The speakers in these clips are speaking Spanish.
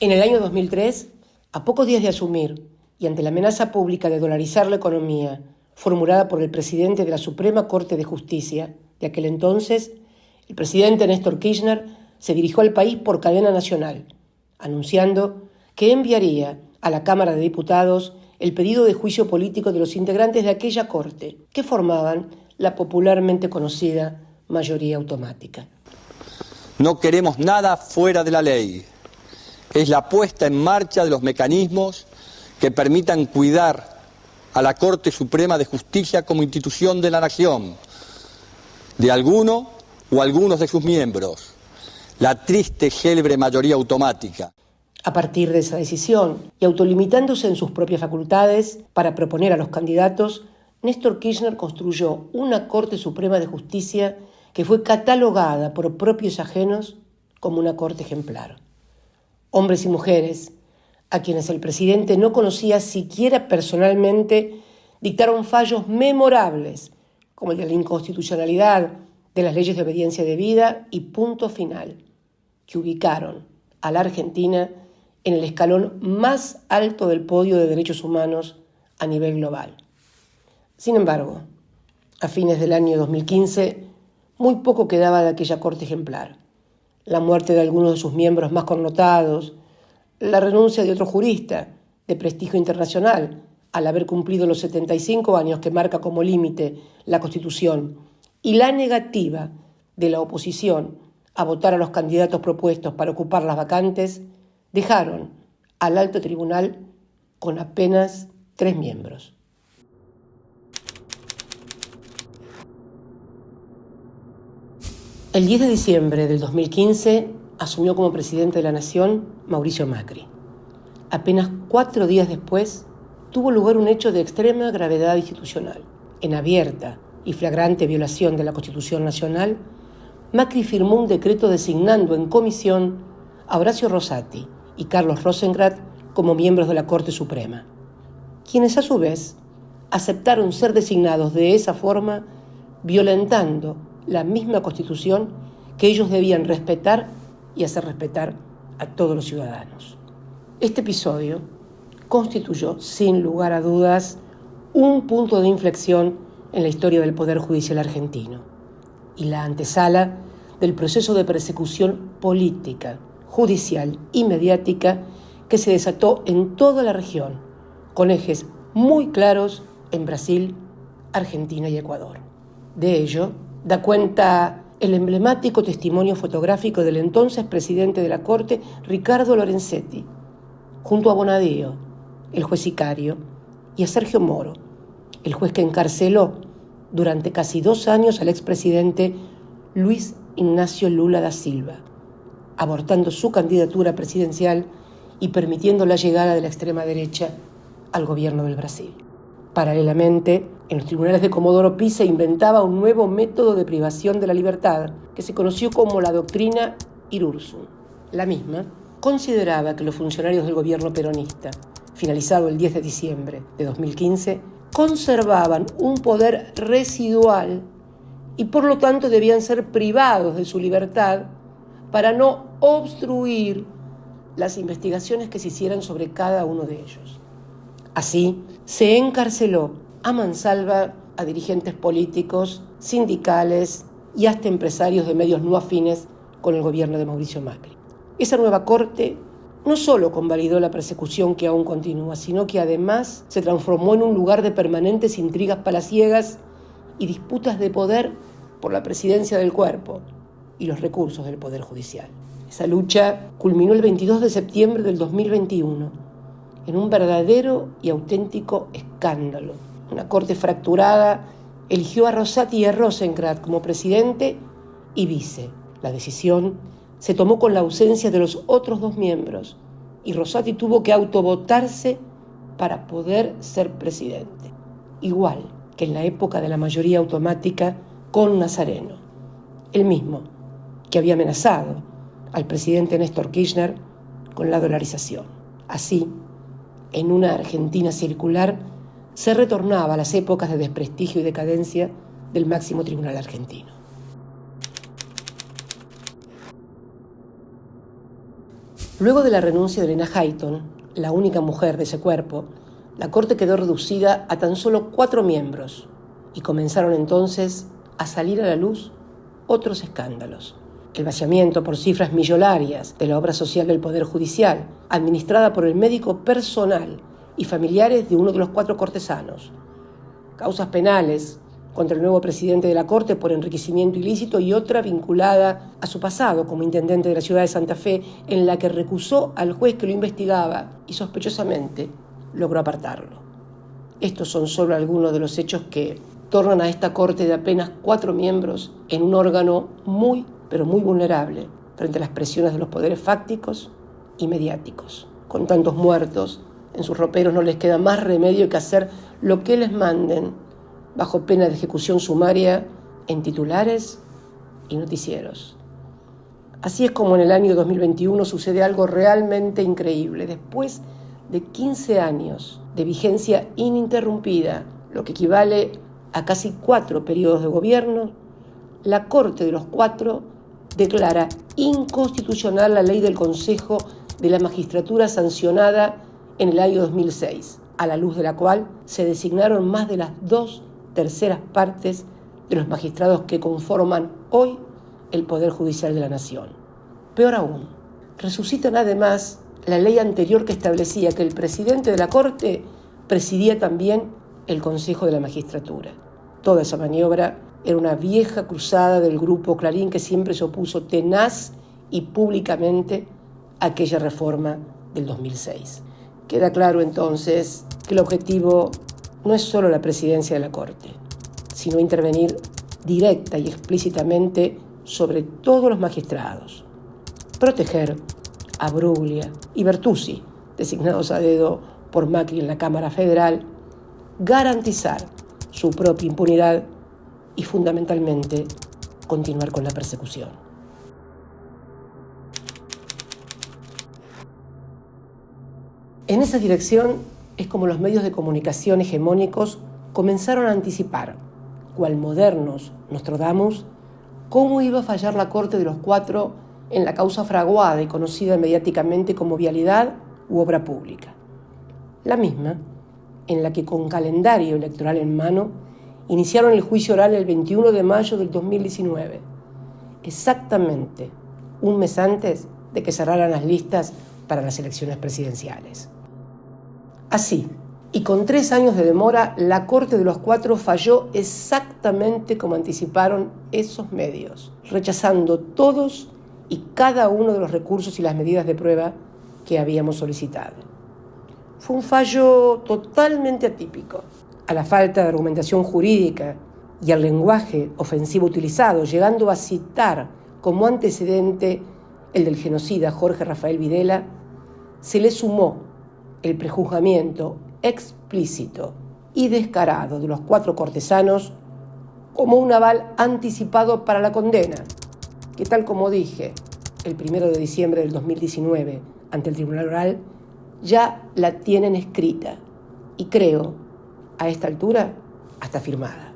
En el año 2003, a pocos días de asumir y ante la amenaza pública de dolarizar la economía formulada por el presidente de la Suprema Corte de Justicia de aquel entonces, el presidente Néstor Kirchner se dirigió al país por cadena nacional, anunciando que enviaría a la Cámara de Diputados el pedido de juicio político de los integrantes de aquella Corte, que formaban la popularmente conocida mayoría automática. No queremos nada fuera de la ley. Es la puesta en marcha de los mecanismos que permitan cuidar a la Corte Suprema de Justicia como institución de la nación, de alguno o algunos de sus miembros, la triste célebre mayoría automática. A partir de esa decisión y autolimitándose en sus propias facultades para proponer a los candidatos, Néstor Kirchner construyó una Corte Suprema de Justicia que fue catalogada por propios y ajenos como una corte ejemplar. Hombres y mujeres, a quienes el presidente no conocía siquiera personalmente, dictaron fallos memorables, como el de la inconstitucionalidad de las leyes de obediencia debida y punto final, que ubicaron a la Argentina en el escalón más alto del podio de derechos humanos a nivel global. Sin embargo, a fines del año 2015, muy poco quedaba de aquella corte ejemplar. La muerte de algunos de sus miembros más connotados, la renuncia de otro jurista de prestigio internacional al haber cumplido los 75 años que marca como límite la Constitución y la negativa de la oposición a votar a los candidatos propuestos para ocupar las vacantes, dejaron al alto tribunal con apenas 3 miembros. El 10 de diciembre del 2015 asumió como presidente de la Nación Mauricio Macri. Apenas 4 días después tuvo lugar un hecho de extrema gravedad institucional. En abierta y flagrante violación de la Constitución Nacional, Macri firmó un decreto designando en comisión a Horacio Rosati y Carlos Rosengrad como miembros de la Corte Suprema, quienes a su vez aceptaron ser designados de esa forma, violentando la misma Constitución que ellos debían respetar y hacer respetar a todos los ciudadanos. Este episodio constituyó, sin lugar a dudas, un punto de inflexión en la historia del Poder Judicial argentino y la antesala del proceso de persecución política, judicial y mediática que se desató en toda la región, con ejes muy claros en Brasil, Argentina y Ecuador. De ello da cuenta el emblemático testimonio fotográfico del entonces presidente de la Corte, Ricardo Lorenzetti, junto a Bonadío, el juez sicario, y a Sergio Moro, el juez que encarceló durante casi 2 años al expresidente Luis Ignacio Lula da Silva, abortando su candidatura presidencial y permitiendo la llegada de la extrema derecha al gobierno del Brasil. Paralelamente, en los tribunales de Comodoro Pi se inventaba un nuevo método de privación de la libertad que se conoció como la doctrina Irurzun. La misma consideraba que los funcionarios del gobierno peronista, finalizado el 10 de diciembre de 2015, conservaban un poder residual y por lo tanto debían ser privados de su libertad para no obstruir las investigaciones que se hicieran sobre cada uno de ellos. Así, se encarceló a mansalva a dirigentes políticos, sindicales y hasta empresarios de medios no afines con el gobierno de Mauricio Macri. Esa nueva corte no solo convalidó la persecución que aún continúa, sino que además se transformó en un lugar de permanentes intrigas palaciegas y disputas de poder por la presidencia del cuerpo y los recursos del Poder Judicial. Esa lucha culminó el 22 de septiembre del 2021 en un verdadero y auténtico escándalo. Una corte fracturada eligió a Rosati y a Rosengrad como presidente y vice. La decisión se tomó con la ausencia de los otros 2 miembros y Rosati tuvo que autovotarse para poder ser presidente. Igual que en la época de la mayoría automática con Nazareno, el mismo que había amenazado al presidente Néstor Kirchner con la dolarización. Así, en una Argentina circular, se retornaba a las épocas de desprestigio y decadencia del máximo tribunal argentino. Luego de la renuncia de Elena Hayton, la única mujer de ese cuerpo, la Corte quedó reducida a tan solo 4 miembros y comenzaron entonces a salir a la luz otros escándalos. El vaciamiento por cifras millonarias de la obra social del Poder Judicial, administrada por el médico personal y familiares de uno de los 4 cortesanos. Causas penales contra el nuevo presidente de la Corte por enriquecimiento ilícito y otra vinculada a su pasado como intendente de la ciudad de Santa Fe, en la que recusó al juez que lo investigaba y sospechosamente logró apartarlo. Estos son solo algunos de los hechos que tornan a esta Corte de apenas 4 miembros en un órgano muy, pero muy vulnerable frente a las presiones de los poderes fácticos y mediáticos. Con tantos muertos, en sus roperos no les queda más remedio que hacer lo que les manden, bajo pena de ejecución sumaria en titulares y noticieros. Así es como en el año 2021 sucede algo realmente increíble. Después de 15 años de vigencia ininterrumpida, lo que equivale a casi 4 periodos de gobierno, la Corte de los 4 declara inconstitucional la ley del Consejo de la Magistratura sancionada en el año 2006, a la luz de la cual se designaron más de las 2/3 partes de los magistrados que conforman hoy el Poder Judicial de la Nación. Peor aún, resucitan además la ley anterior que establecía que el presidente de la Corte presidía también el Consejo de la Magistratura. Toda esa maniobra era una vieja cruzada del grupo Clarín que siempre se opuso tenaz y públicamente a aquella reforma del 2006. Queda claro entonces que el objetivo no es solo la presidencia de la Corte, sino intervenir directa y explícitamente sobre todos los magistrados. Proteger a Bruglia y Bertuzzi, designados a dedo por Macri en la Cámara Federal, garantizar su propia impunidad y, fundamentalmente, continuar con la persecución. En esa dirección es como los medios de comunicación hegemónicos comenzaron a anticipar, cual modernos Nostradamus, cómo iba a fallar la Corte de los 4 en la causa fraguada y conocida mediáticamente como vialidad u obra pública. La misma en la que, con calendario electoral en mano, iniciaron el juicio oral el 21 de mayo del 2019, exactamente un mes antes de que cerraran las listas para las elecciones presidenciales. Así, y con 3 años de demora, la Corte de los 4 falló exactamente como anticiparon esos medios, rechazando todos y cada uno de los recursos y las medidas de prueba que habíamos solicitado. Fue un fallo totalmente atípico. A la falta de argumentación jurídica y al lenguaje ofensivo utilizado, llegando a citar como antecedente el del genocida Jorge Rafael Videla, se le sumó el prejuzgamiento explícito y descarado de los 4 cortesanos como un aval anticipado para la condena, que, tal como dije el 1 de diciembre del 2019 ante el Tribunal Oral, ya la tienen escrita y creo, a esta altura, hasta firmada.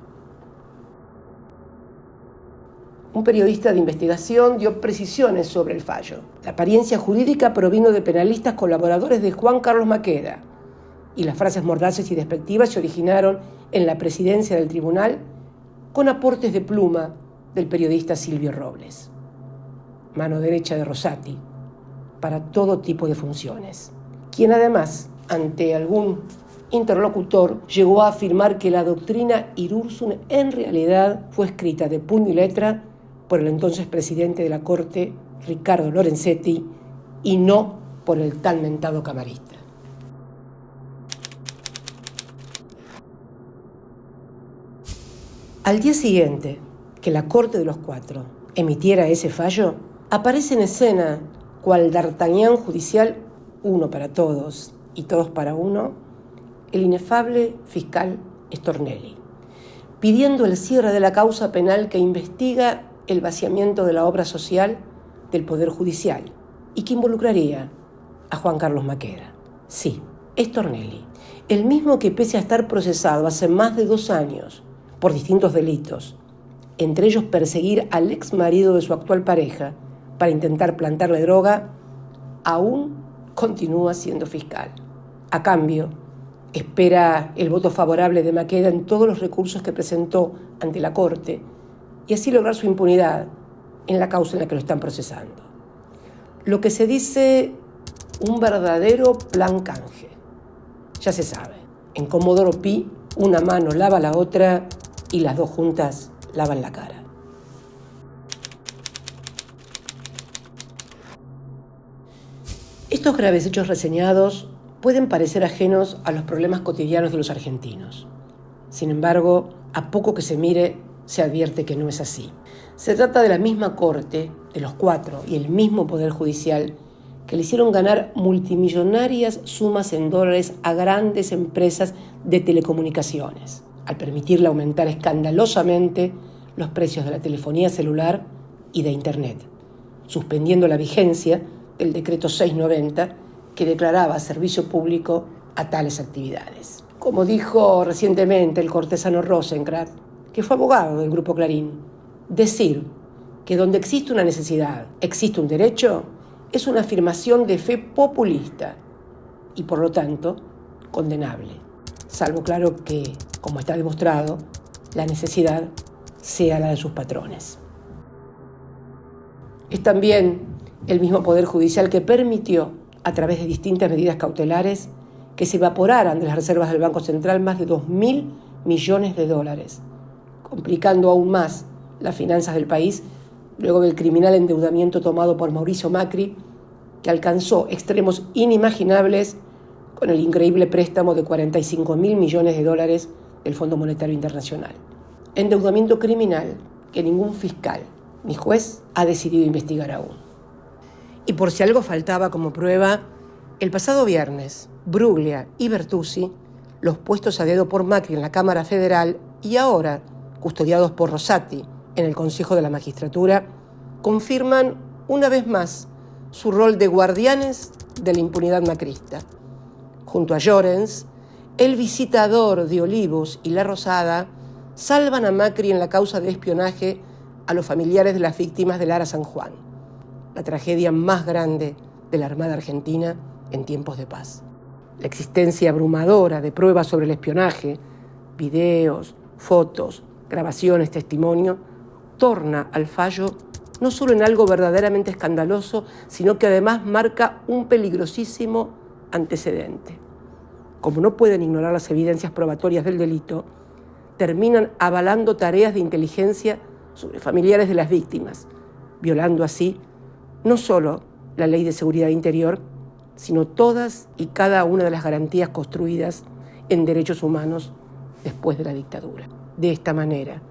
Un periodista de investigación dio precisiones sobre el fallo. La apariencia jurídica provino de penalistas colaboradores de Juan Carlos Maqueda y las frases mordaces y despectivas se originaron en la presidencia del tribunal con aportes de pluma del periodista Silvio Robles, mano derecha de Rosati, para todo tipo de funciones, quien además, ante algún interlocutor, llegó a afirmar que la doctrina Irurzun en realidad fue escrita de puño y letra por el entonces presidente de la Corte, Ricardo Lorenzetti, y no por el tan mentado camarista. Al día siguiente que la Corte de los 4 emitiera ese fallo, aparece en escena, cual D'Artagnan judicial, uno para todos y todos para uno, el inefable fiscal Stornelli, pidiendo el cierre de la causa penal que investiga el vaciamiento de la obra social del Poder Judicial y que involucraría a Juan Carlos Maqueda. Sí, Stornelli, el mismo que, pese a estar procesado hace más de 2 años por distintos delitos, entre ellos perseguir al ex marido de su actual pareja para intentar plantarle droga, aún continúa siendo fiscal. A cambio, espera el voto favorable de Maqueda en todos los recursos que presentó ante la Corte y así lograr su impunidad en la causa en la que lo están procesando. Lo que se dice un verdadero plan canje. Ya se sabe, en Comodoro Pi una mano lava la otra y las dos juntas lavan la cara. Estos graves hechos reseñados pueden parecer ajenos a los problemas cotidianos de los argentinos. Sin embargo, a poco que se mire, se advierte que no es así. Se trata de la misma Corte, de los cuatro, y el mismo Poder Judicial, que le hicieron ganar multimillonarias sumas en dólares a grandes empresas de telecomunicaciones, al permitirle aumentar escandalosamente los precios de la telefonía celular y de Internet, suspendiendo la vigencia del decreto 690 que declaraba servicio público a tales actividades. Como dijo recientemente el cortesano Rosenkrantz, que fue abogado del Grupo Clarín, decir que donde existe una necesidad, existe un derecho, es una afirmación de fe populista y, por lo tanto, condenable. Salvo, claro, que, como está demostrado, la necesidad sea la de sus patrones. Es también el mismo Poder Judicial que permitió, a través de distintas medidas cautelares, que se evaporaran de las reservas del Banco Central más de 2.000 millones de dólares, complicando aún más las finanzas del país luego del criminal endeudamiento tomado por Mauricio Macri, que alcanzó extremos inimaginables con el increíble préstamo de 45.000 millones de dólares del Fondo Monetario Internacional. Endeudamiento criminal que ningún fiscal ni juez ha decidido investigar aún. Y por si algo faltaba como prueba, el pasado viernes, Bruglia y Bertuzzi, los puestos a dedo por Macri en la Cámara Federal y ahora custodiados por Rosati en el Consejo de la Magistratura, confirman una vez más su rol de guardianes de la impunidad macrista. Junto a Llorens, el visitador de Olivos y La Rosada salvan a Macri en la causa de espionaje a los familiares de las víctimas del Ara San Juan, la tragedia más grande de la Armada Argentina en tiempos de paz. La existencia abrumadora de pruebas sobre el espionaje, videos, fotos, grabaciones, testimonio, torna al fallo no solo en algo verdaderamente escandaloso, sino que además marca un peligrosísimo antecedente. Como no pueden ignorar las evidencias probatorias del delito, terminan avalando tareas de inteligencia sobre familiares de las víctimas, violando así no solo la Ley de Seguridad Interior, sino todas y cada una de las garantías construidas en derechos humanos después de la dictadura. De esta manera,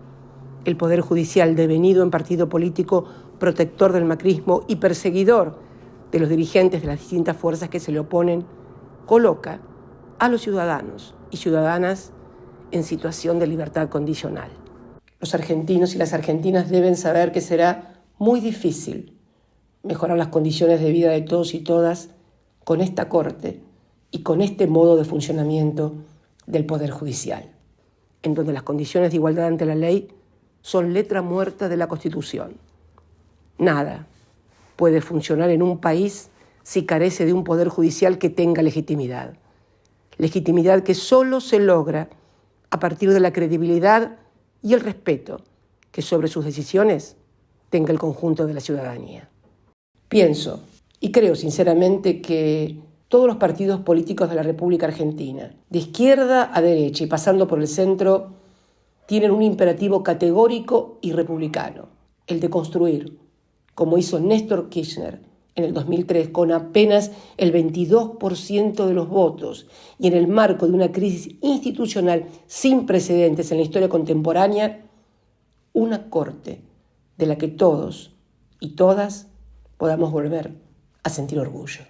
el Poder Judicial, devenido en partido político protector del macrismo y perseguidor de los dirigentes de las distintas fuerzas que se le oponen, coloca a los ciudadanos y ciudadanas en situación de libertad condicional. Los argentinos y las argentinas deben saber que será muy difícil mejorar las condiciones de vida de todos y todas con esta Corte y con este modo de funcionamiento del Poder Judicial, en donde las condiciones de igualdad ante la ley son letra muerta de la Constitución. Nada puede funcionar en un país si carece de un Poder Judicial que tenga legitimidad. Legitimidad que solo se logra a partir de la credibilidad y el respeto que sobre sus decisiones tenga el conjunto de la ciudadanía. Pienso y creo sinceramente que todos los partidos políticos de la República Argentina, de izquierda a derecha y pasando por el centro, tienen un imperativo categórico y republicano, el de construir, como hizo Néstor Kirchner en el 2003, con apenas el 22% de los votos y en el marco de una crisis institucional sin precedentes en la historia contemporánea, una Corte de la que todos y todas podamos volver a sentir orgullo.